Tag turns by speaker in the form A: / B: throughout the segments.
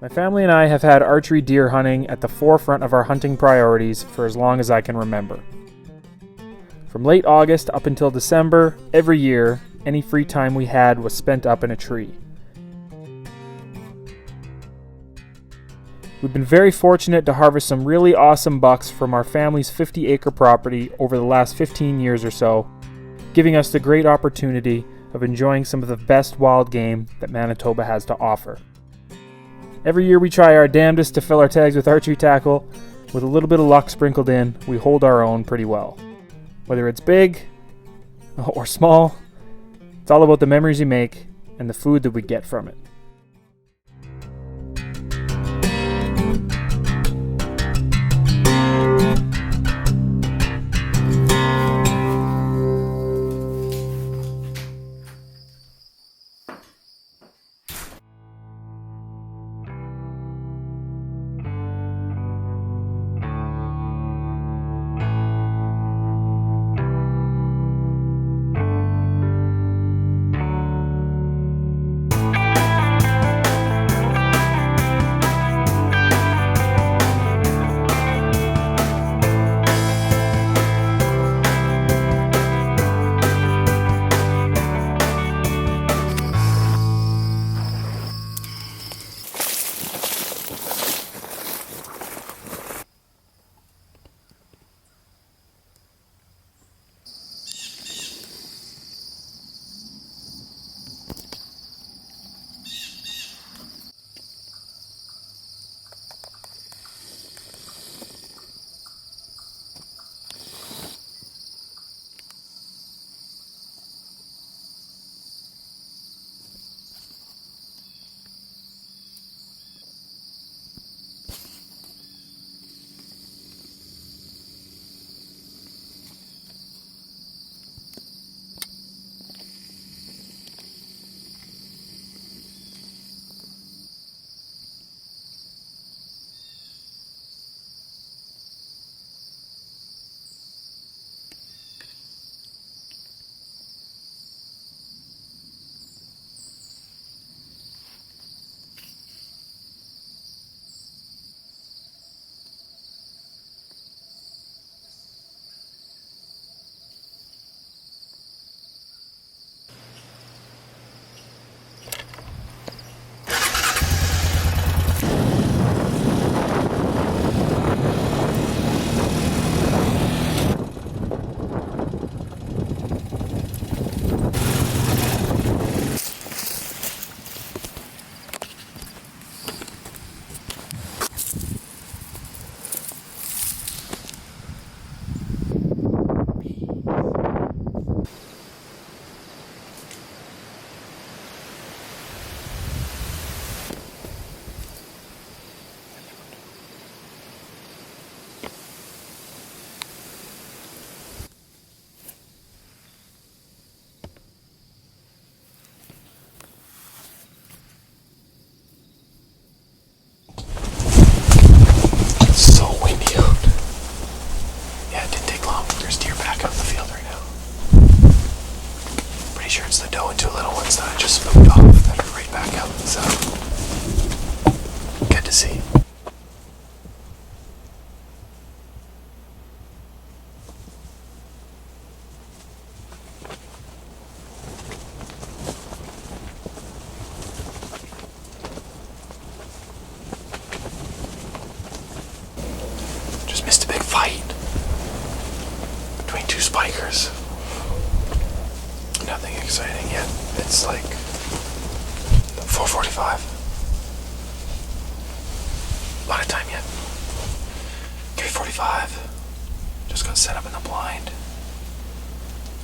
A: My family and I have had archery deer hunting at the forefront of our hunting priorities for as long as I can remember. From late August up until December, every year, any free time we had was spent up in a tree. We've been very fortunate to harvest some really awesome bucks from our family's 50-acre property over the last 15 years or so, giving us the great opportunity of enjoying some of the best wild game that Manitoba has to offer. Every year we try our damnedest to fill our tags with archery tackle. With a little bit of luck sprinkled in, we hold our own pretty well. Whether it's big or small, it's all about the memories you make and the food that we get from it.
B: Spikers. Nothing exciting yet. It's like 4:45. A lot of time yet. 3:45. Just got set up in the blind.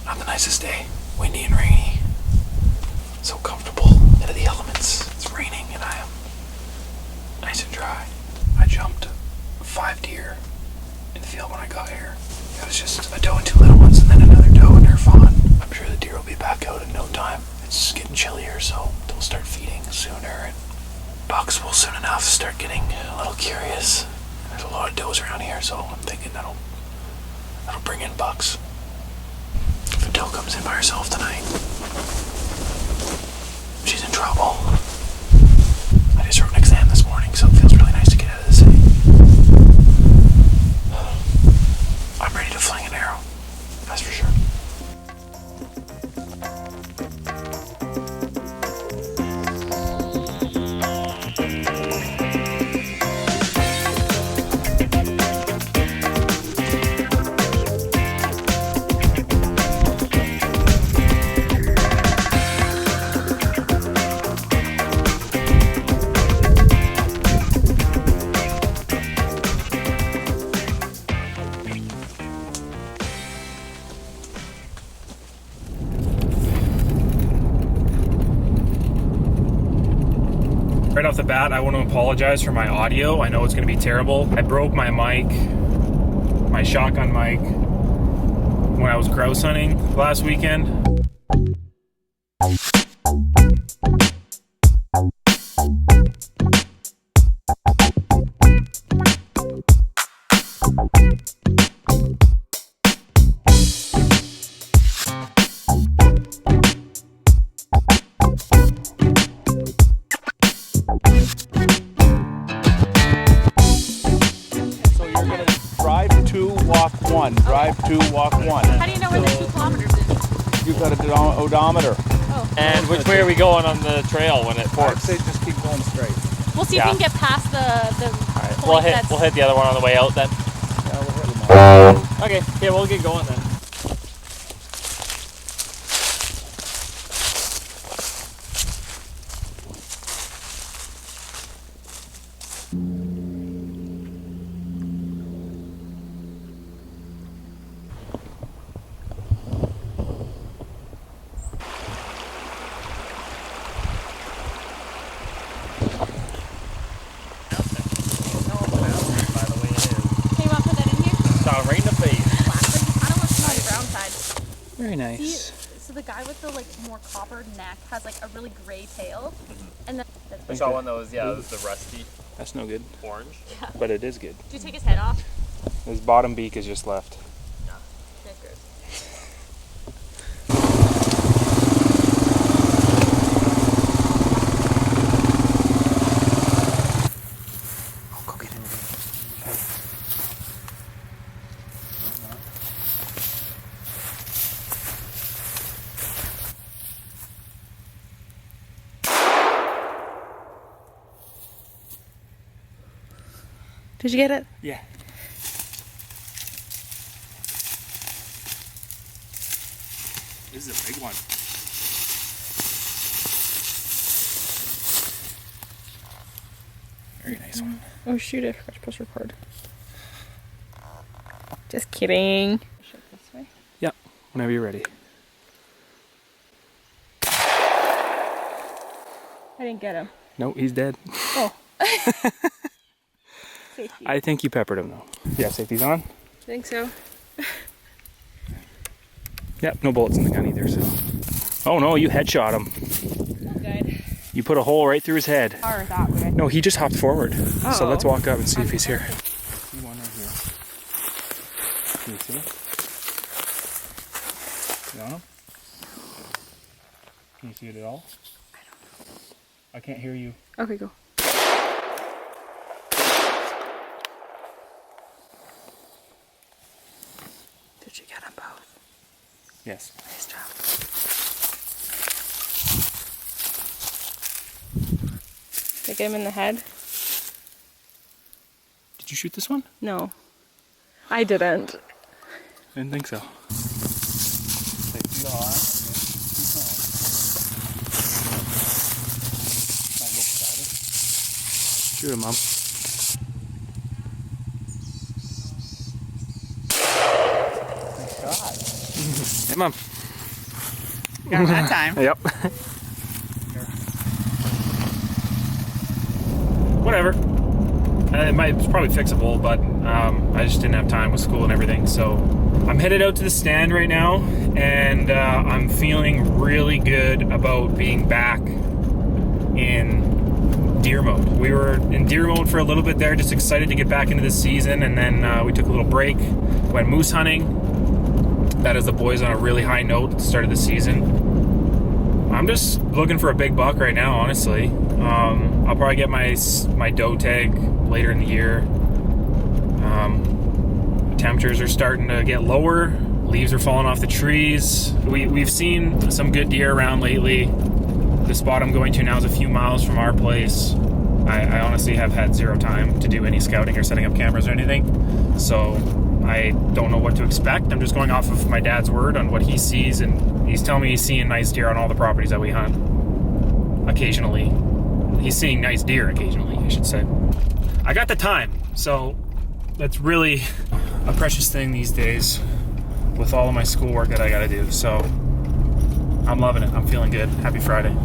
B: Not the nicest day. Windy and rainy. So comfortable into the elements. It's raining and I am nice and dry. I jumped 5 deer in the field when I got here. It was just a doe and 2 little ones and then another doe and her fawn. I'm sure the deer will be back out in no time. It's getting chillier, so they'll start feeding sooner, and bucks will soon enough start getting a little curious. There's a lot of does around here, so I'm thinking that'll bring in bucks. If a doe comes in by herself tonight, she's in trouble. I just wrote an exam this morning, so it feels really nice to get out of the city. I'm ready to fling an arrow, that's for sure.
A: Right off the bat, I want to apologize for my audio. I know it's going to be terrible. I broke my mic, my shotgun mic, when I was grouse hunting last weekend.
C: Drive 2, walk 1.
D: How do you know where the 2 kilometers is?
C: You've got an odometer.
D: Oh.
E: And which way are we going on the trail when it
C: I'd
E: forks?
C: say just keep going straight.
D: We'll see if we can get past the
E: All right.
D: point
E: We'll hit the other one on the way out then.
C: Yeah, we'll hit them all.
E: Okay, yeah, we'll get going then.
A: Very nice.
D: So the guy with the more coppered neck has a really gray tail, and then
E: I saw one that was it was the rusty
A: That's no good.
E: orange.
D: Yeah.
A: But it is good.
D: Did you take his head off?
A: His bottom beak is just left.
D: That's good.
B: I'll go get it.
D: Did you get it?
A: Yeah. This is a big one. Very nice one.
D: Oh shoot, I forgot to press record. Just kidding. This way.
A: Yeah, whenever you're ready.
D: I didn't get him.
A: No, he's dead.
D: Oh. Safety.
A: I think you peppered him though. Yeah, safety's on.
D: I think so.
A: Yep, no bullets in the gun either, so. Oh no, you headshot him.
D: Good.
A: You put a hole right through his head.
D: Or that way.
A: No, he just hopped forward.
D: Oh.
A: So let's walk up and see if he's here. I see one right here. Can you see him? You on him? Can you see it at all?
D: I don't know.
A: I can't hear you.
D: Okay, go. Did you get them both?
A: Yes.
D: Nice job. Did I get him in the head?
A: Did you shoot this one?
D: No. I didn't.
A: I didn't think so. Shoot him, Mom.
C: God.
A: Hey, Mom.
F: Got him that time.
A: Yep. Whatever. It's probably fixable, but I just didn't have time with school and everything. So I'm headed out to the stand right now, and I'm feeling really good about being back in deer mode. We were in deer mode for a little bit there, just excited to get back into the season, and then we took a little break, went moose hunting. That is the boys on a really high note at the start of the season. I'm just looking for a big buck right now, honestly. I'll probably get my doe tag later in the year. Temperatures are starting to get lower. Leaves are falling off the trees. We've seen some good deer around lately. The spot I'm going to now is a few miles from our place. I honestly have had zero time to do any scouting or setting up cameras or anything. So I don't know what to expect. I'm just going off of my dad's word on what he sees, and he's telling me he's seeing nice deer on all the properties that we hunt. Occasionally. He's seeing nice deer occasionally, I should say. I got the time, so that's really a precious thing these days with all of my schoolwork that I gotta do. So I'm loving it. I'm feeling good. Happy Friday.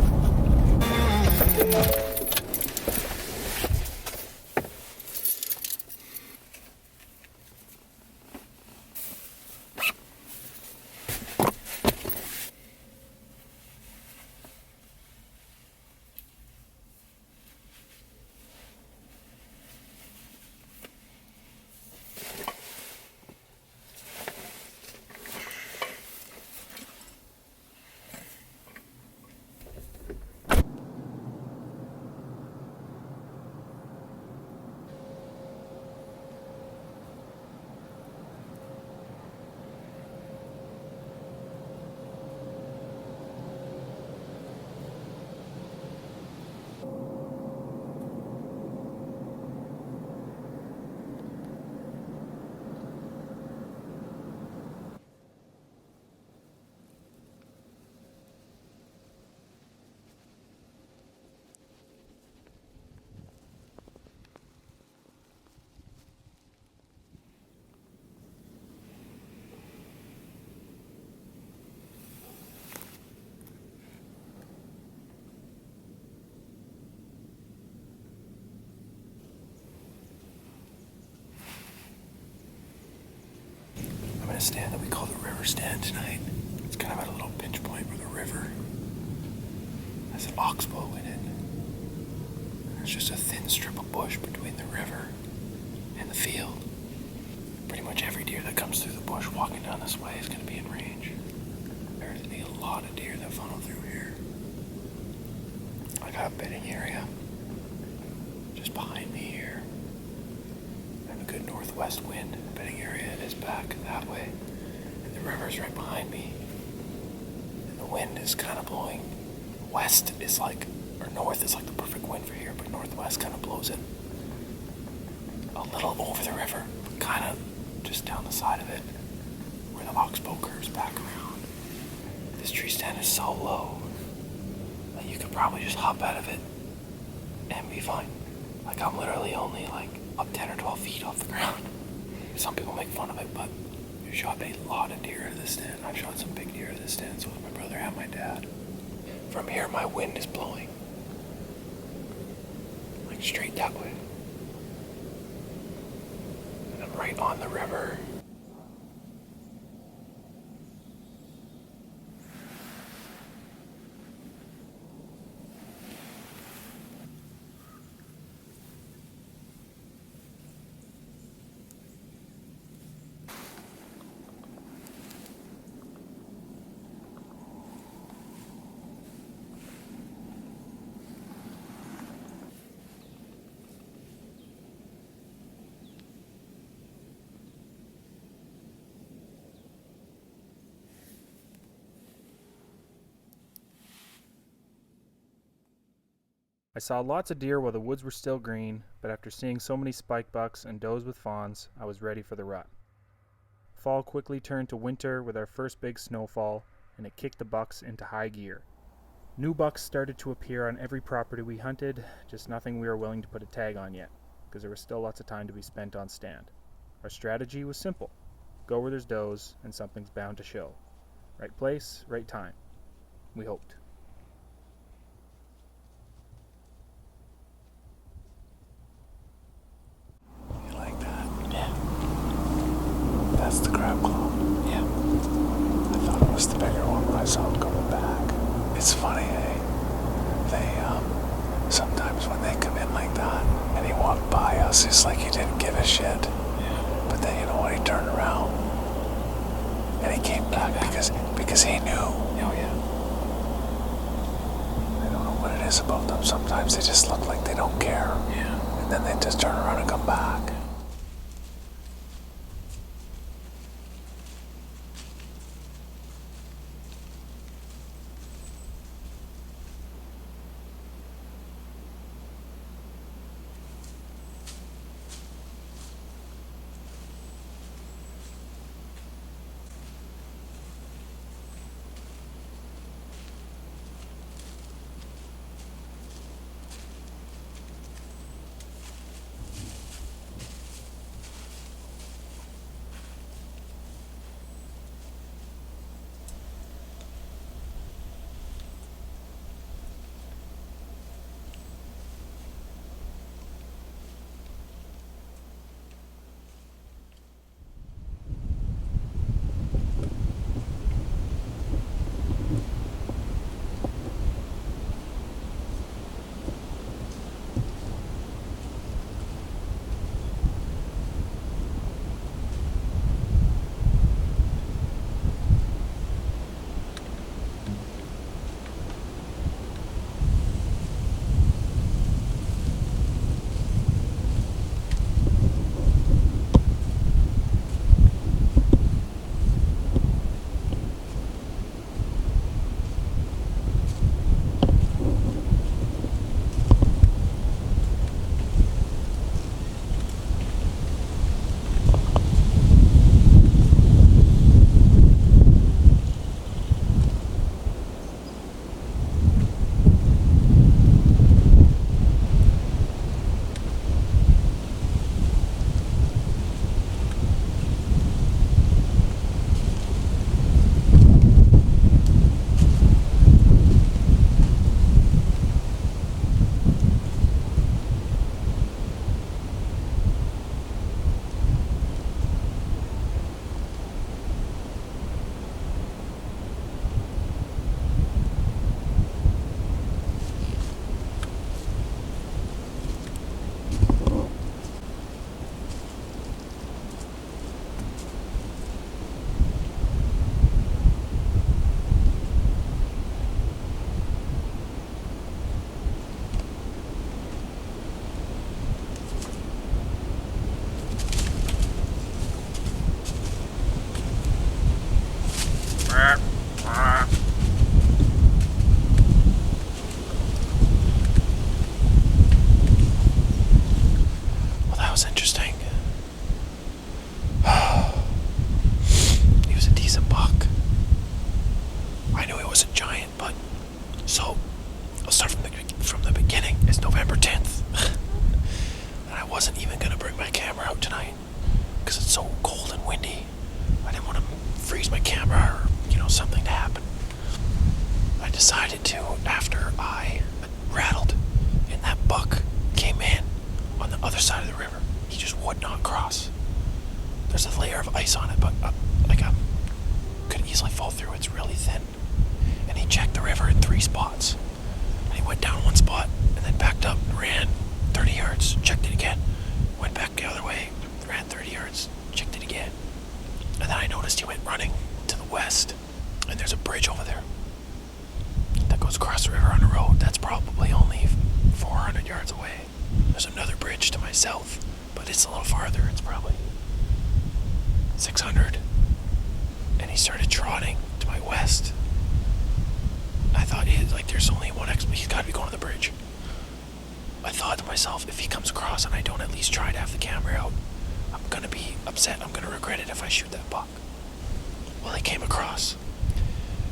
A: I'm at a stand that we call the river stand tonight. It's kind of at a little pinch point where the river has an oxbow in it. And there's just a thin strip of bush between the river and the field. Pretty much every deer that comes through the bush walking down this way is going to be in range. There's going to be a lot of deer that funnel through here. I got a bedding area just behind me here. I have a good northwest wind. The bedding area is back that way. And the river's right behind me. And the wind is kind of blowing. West is like, or north is like the perfect wind for here, but northwest kind of blows it a little over the river, but kind of just down the side of it where the oxbow curves back around. This tree stand is so low that you could probably just hop out of it and be fine. Like I'm literally only like up 10 or 12 feet off the ground. Some people make fun of it, but you shot a lot of deer out of this stand. I've shot some big deer out of this stand, so was my brother and my dad. From here, my wind is blowing like straight that way. And I'm right on the river. I saw lots of deer while the woods were still green, but after seeing so many spike bucks and does with fawns, I was ready for the rut. Fall quickly turned to winter with our first big snowfall, and it kicked the bucks into high gear. New bucks started to appear on every property we hunted, just nothing we were willing to put a tag on yet, because there was still lots of time to be spent on stand. Our strategy was simple. Go where there's does, and something's bound to show. Right place, right time. We hoped.
B: You like that? Yeah. That's the crab claw. Yeah. I thought it was the bigger one when I saw him coming back. It's funny, eh? Sometimes when they come in like that, and he walked by us, it's like he didn't give a shit. Yeah. But then, you know what, he turned around, and he came back because he knew. Oh, yeah. I don't know what it is about them. Sometimes they just look like they don't care. Yeah. And then they just turn around and come back.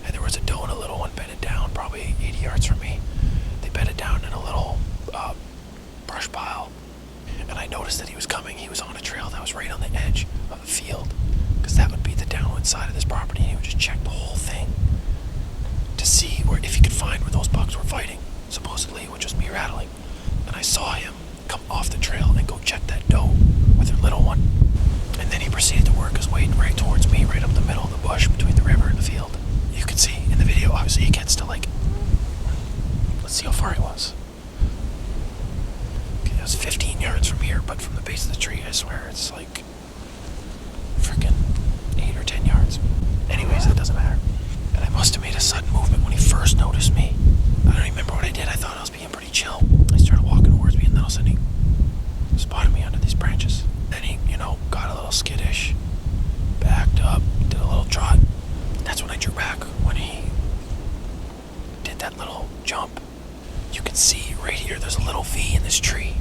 B: and there was a doe and a little one bedded down, probably 80 yards from me. They bedded down in a little brush pile, and I noticed that he was coming. He was on a trail that was right on the edge of a field, because that would be the downwind side of this property, and he would just check the whole thing to see where, if he could find where those bucks were fighting, supposedly, which was me rattling. And I saw him come off the trail and go check that doe with her little one. And then he proceeded to work his way right towards me, right up the middle of the bush between the river and the field. You can see in the video, obviously he gets to like, let's see how far he was. Okay, it was 15 yards from here, but from the base of the tree, I swear, it's like freaking 8 or 10 yards. Anyways, it doesn't matter. And I must have made a sudden movement when he first noticed me. I don't remember what I did. I thought I was being pretty chill. I started walking towards me, and then all of a sudden he spotted me under these branches. Then he, got a little skittish, backed up, did a little trot. That's when I drew back, when he did that little jump. You can see right here, there's a little V in this tree.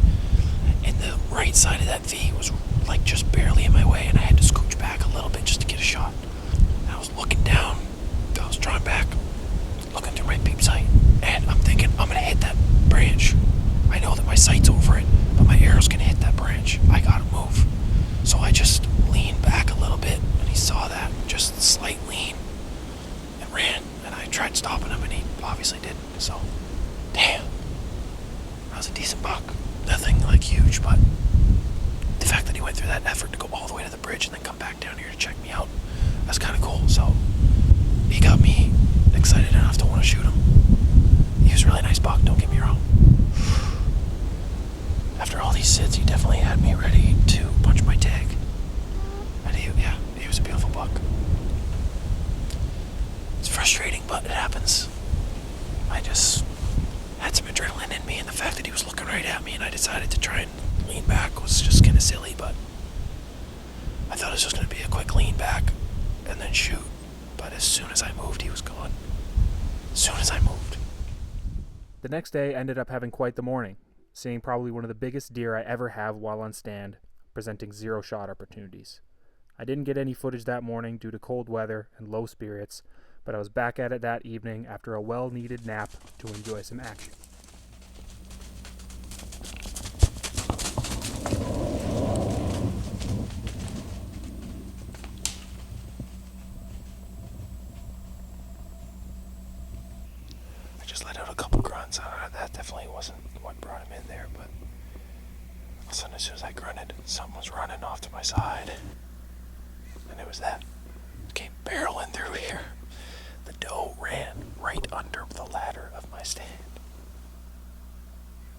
B: And the right side of that V was like just barely in my way, and I had to scooch back a little bit just to get a shot. And I was looking down, I was drawing back, looking through my peep sight, and I'm thinking, I'm gonna hit that branch. I know that my sight's over it, but my arrow's gonna hit that branch. I gotta move. So I just leaned back a little bit, and he saw that, just a slight lean, and ran. And I tried stopping him, and he obviously didn't. So, damn, that was a decent buck. Nothing like huge, but the fact that he went through that effort to go all the way to the bridge and then come back down here to check me out, that's kind of cool. So he got me excited enough to want to shoot him. He was a really nice buck, don't get me wrong. After all these sits, he definitely had me ready to punch my tag. And he was a beautiful buck. It's frustrating, but it happens. I just had some adrenaline in me, and the fact that he was looking right at me and I decided to try and lean back was just kind of silly, but I thought it was just going to be a quick lean back and then shoot. But as soon as I moved, he was gone. As soon as I moved.
A: The next day ended up having quite the morning, seeing probably one of the biggest deer I ever have while on stand, presenting 0 shot opportunities. I didn't get any footage that morning due to cold weather and low spirits, but I was back at it that evening after a well-needed nap to enjoy some action.
B: I just let out a couple grunts. That definitely wasn't what brought him in there, but all of a sudden, as soon as I grunted, something was running off to my side. And it was that. It came barreling through here. The doe ran right under the ladder of my stand.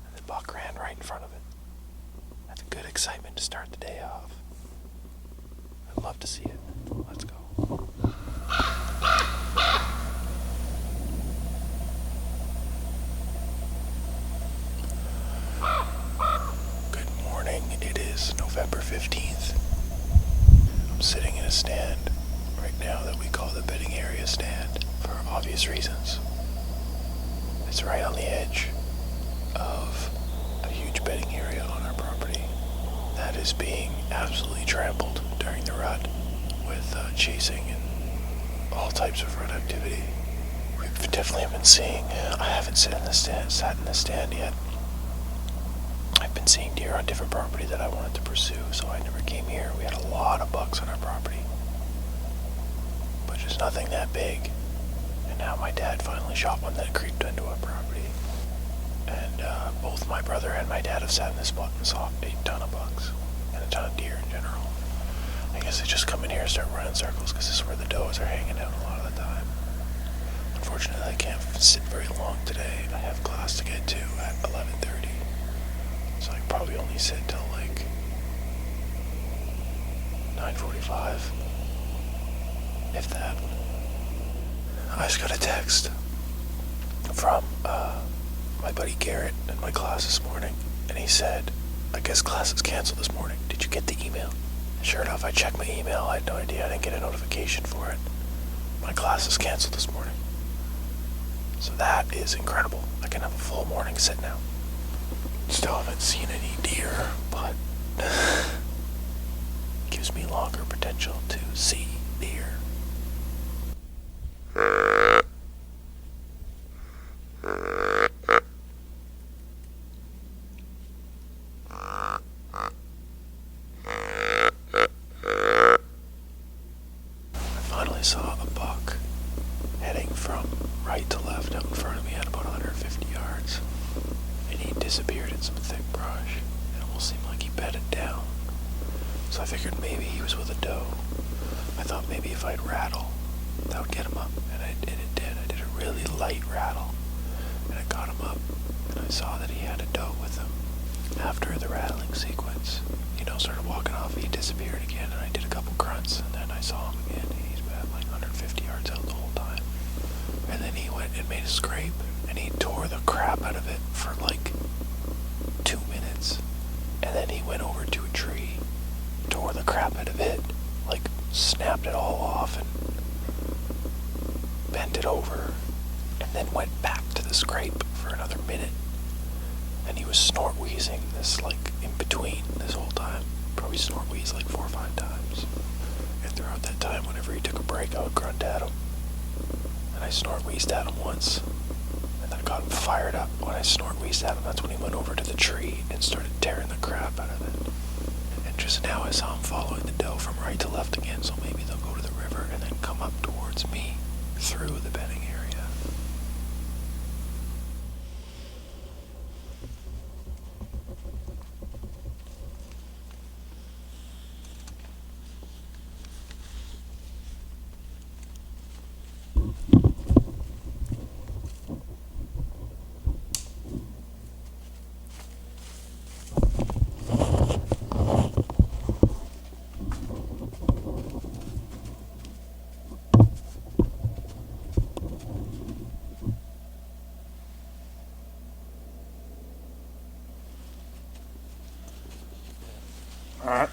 B: And the buck ran right in front of it. That's good excitement to start the day off. I'd love to see it. Let's go. Good morning. It is November 15th. I'm sitting in a stand right now that we call the bedding area stand for obvious reasons. It's right on the edge of a huge bedding area on our property that is being absolutely trampled during the rut with chasing and all types of rut activity. We've definitely been seeing, I haven't sat in the stand yet. I've been seeing deer on different property that I wanted to pursue, so I never came here. We had a lot of bucks on our property, but just nothing that big. And now my dad finally shot one that creeped into our property. And both my brother and my dad have sat in this spot and saw a ton of bucks and a ton of deer in general. I guess they just come in here and start running circles because this is where the does are hanging out a lot of the time. Unfortunately, I can't sit very long today. I have class to get to at 11:30. So I can probably only sit till like 9:45, if that. I just got a text from my buddy Garrett in my class this morning, and he said, I guess class is canceled this morning. Did you get the email? And sure enough, I checked my email. I had no idea. I didn't get a notification for it. My class is canceled this morning. So that is incredible. I can have a full morning sit now. Still haven't seen any deer, but gives me longer potential to see deer. I saw a buck heading from right to left out in front of me at about 150 yards. And he disappeared in some thick brush. It almost seemed like he bedded down. So I figured maybe he was with a doe. I thought maybe if I'd rattle, that would get him up. And it did. I did a really light rattle. And it got him up. And I saw that he had a doe with him. After the rattling sequence, started walking off, he disappeared again, and I did a couple grunts, and then I saw him again. He's at like 150 yards out the whole time. And then he went and made a scrape, and he tore the crap out of it for like 2 minutes. And then he went over to a tree, tore the crap out of it, like snapped it all off and bent it over, and then went back to the scrape for another minute. And he was snort wheezing this like in between this whole time. Probably snort wheezed like 4 or 5 times. And throughout that time, whenever he took a break, I would grunt at him. And I snort wheezed at him once. And that got him fired up. When I snort wheezed at him, that's when he went over to the tree and started tearing the crap out of it. And just now I saw him following the doe from right to left again, so maybe they'll go to the river and then come up towards me through the bedding area.
A: Alright.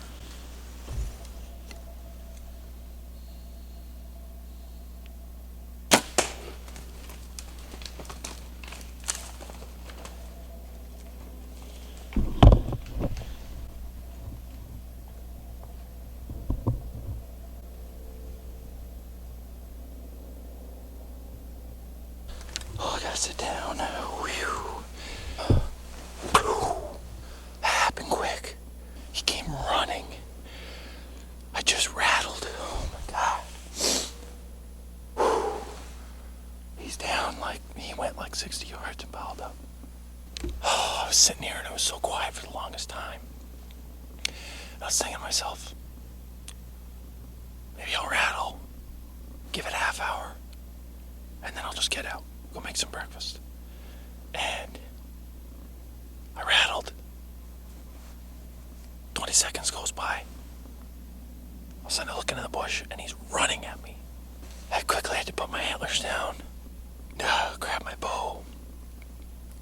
B: Oh, I gotta sit down. Whew. That happened quick. He came running. I just rattled. Oh my god. Whew. He's down he went like 60 yards and piled up. Oh, I was sitting here and it was so quiet for the longest time. I was thinking to myself, maybe I'll rattle, give it a half hour, and then I'll just get out, go make some breakfast. And I rattled. 20 seconds goes by. All of a sudden I look into the bush and he's running at me. I quickly had to put my antlers down, grab my bow.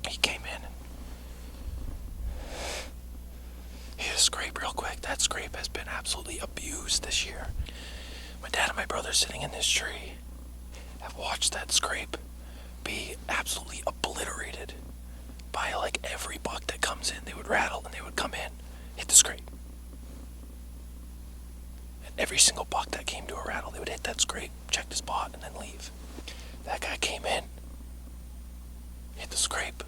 B: He came in. He had a scrape real quick. That scrape has been absolutely abused this year. My dad and my brother sitting in this tree have watched that scrape be absolutely obliterated by like every buck that comes in. They would rattle and they would come in, hit the scrape. And every single buck that came to a rattle, they would hit that scrape, check the spot, and then leave. That guy came in, hit the scrape,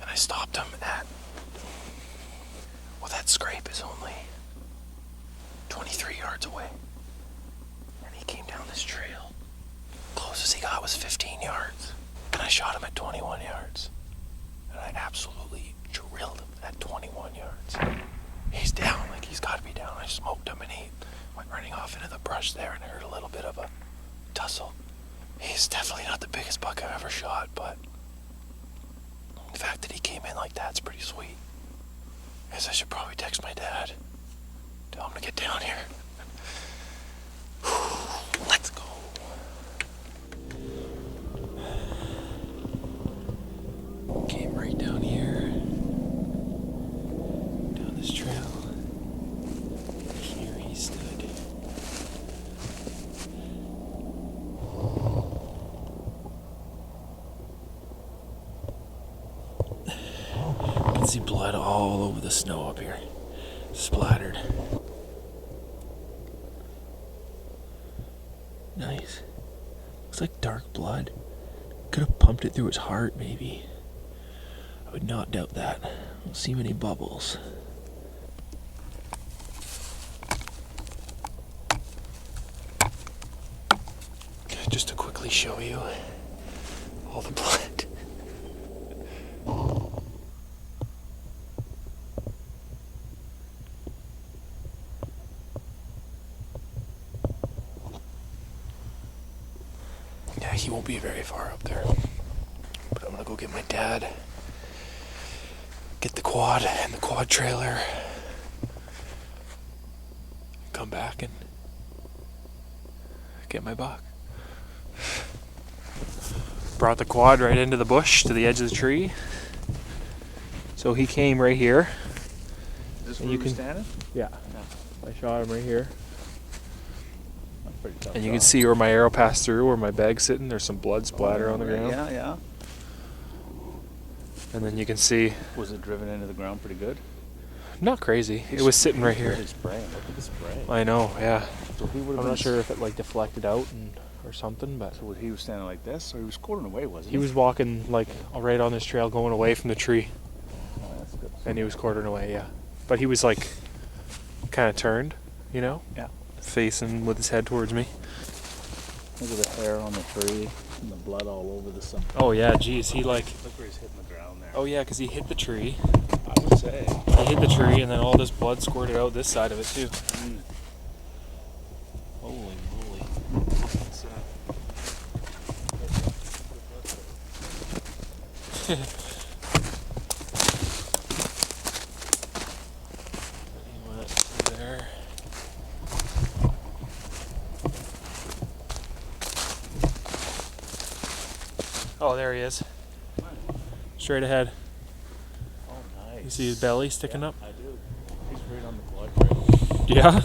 B: and I stopped him at, well, that scrape is only 23 yards away. And he came down this trail. Closest he got was 15 yards. And I shot him at 21 yards. And I absolutely drilled him at 21 yards. He's down, like he's got to be down. I smoked him and he went running off into the brush there and I heard a little bit of a tussle. He's definitely not the biggest buck I've ever shot, but the fact that he came in like that's pretty sweet. I guess I should probably text my dad. Tell him to get down here. Let's go. Came right down here. Down this trail. Here he stood. You can see blood all over the snow up here. Splattered. Nice. Looks like dark blood. Could have pumped it through his heart, maybe. I would not doubt that. I don't see many bubbles. quickly show you all the blood. Yeah, he won't be very far up there. But I'm gonna go get my dad, get the quad and the quad trailer, come back and get my buck. Brought the quad right into the bush to the edge of the tree. So he came right here.
C: Is this
B: And
C: where
B: you
C: you
B: can-
C: standing?
B: Yeah. I shot him right here.
C: That's pretty tough.
B: And you can see where my arrow passed through, where my bag's sitting. There's some blood splatter on the ground.
C: Yeah, yeah.
B: And then you can see,
C: Was it driven into the ground pretty good?
B: not crazy. It was sitting right here.
C: Really spraying. Look at the spray.
B: I know, yeah.
C: So he would
B: I'm
C: have
B: not sure if it like deflected out or something, but
C: So he was standing like this, or he was quartering away, wasn't
B: he was walking like right on this trail going away from the tree,
C: Oh, that's good.
B: and he was quartering away, yeah. But he was like kind of turned, you know?
C: Yeah.
B: Facing with his head towards me.
C: Look at the hair on the tree and the blood all over the sun.
B: Oh yeah, geez, he like,
C: Look where he's hitting the ground there.
B: oh yeah, because he hit the tree.
C: I would say.
B: He hit the tree, and then all this blood squirted out this side of it too. Holy moly. It's, he went through there. Oh, there he is. Straight ahead.
C: Oh, nice.
B: You see his belly sticking up?
C: I do. He's right on the quad trail.
B: Yeah.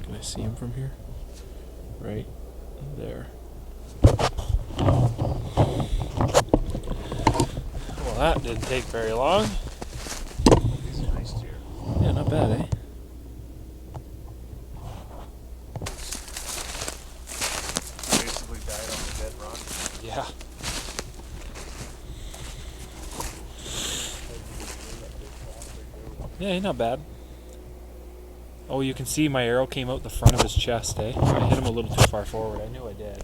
B: Can I see him from here? Right there. Well, that didn't take very long.
C: He's a nice deer.
B: Yeah, not bad, eh?
C: Basically died on the dead run.
B: Yeah. Yeah, he's not bad. Oh, you can see my arrow came out the front of his chest, eh? I hit him a little too far forward. I knew I did.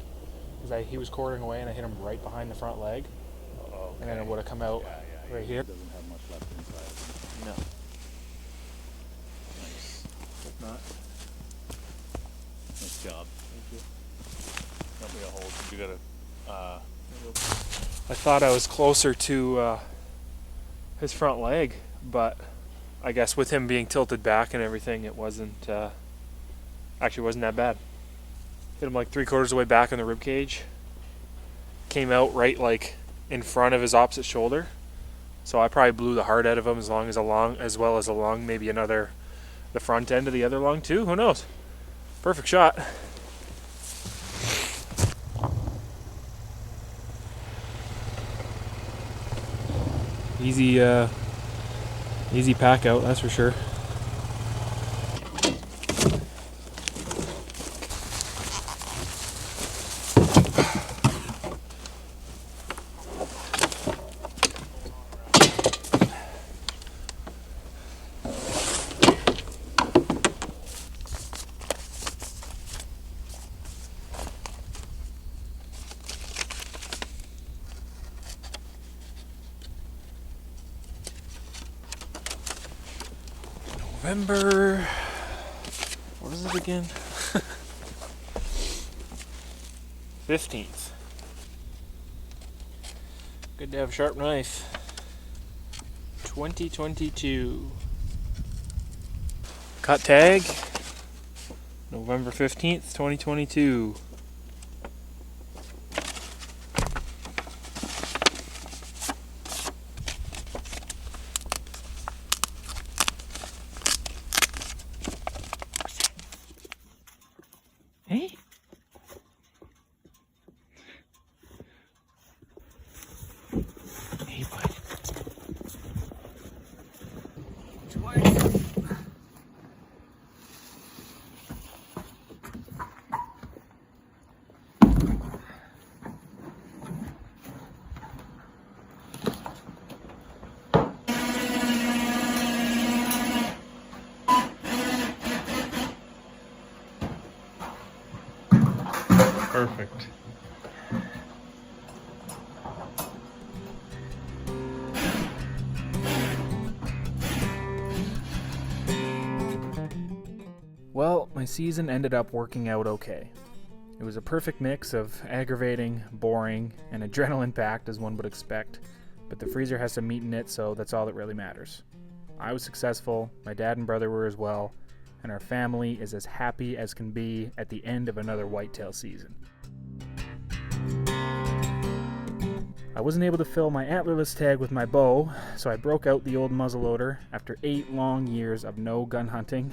B: Because he was quartering away and I hit him right behind the front leg.
C: Oh,
B: And then it would have come out right here.
C: Doesn't have much left inside.
B: No.
C: Nice. Hope not. Nice job. Thank you. Got me a hold. You got a.
B: I thought I was closer to his front leg, but I guess with him being tilted back and everything, it wasn't actually wasn't that bad. Hit him like 3/4 of the way back on the rib cage. Came out right like in front of his opposite shoulder, so I probably blew the heart out of him as well as along maybe the front end of the other lung too. Who knows? Perfect shot. Easy pack out, that's for sure. November, what is it again? 15th. Good to have a sharp knife. 2022. Cut tag, November 15th, 2022. Hey? Hey, bud.
A: Perfect. Well, my season ended up working out okay. It was a perfect mix of aggravating, boring, and adrenaline-packed as one would expect, but the freezer has some meat in it, so that's all that really matters. I was successful, my dad and brother were as well, and our family is as happy as can be at the end of another whitetail season. I wasn't able to fill my antlerless tag with my bow, so I broke out the old muzzleloader after 8 long years of no gun hunting.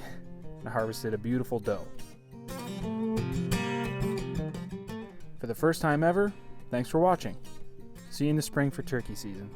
A: I harvested a beautiful doe. For the first time ever, thanks for watching. See you in the spring for turkey season.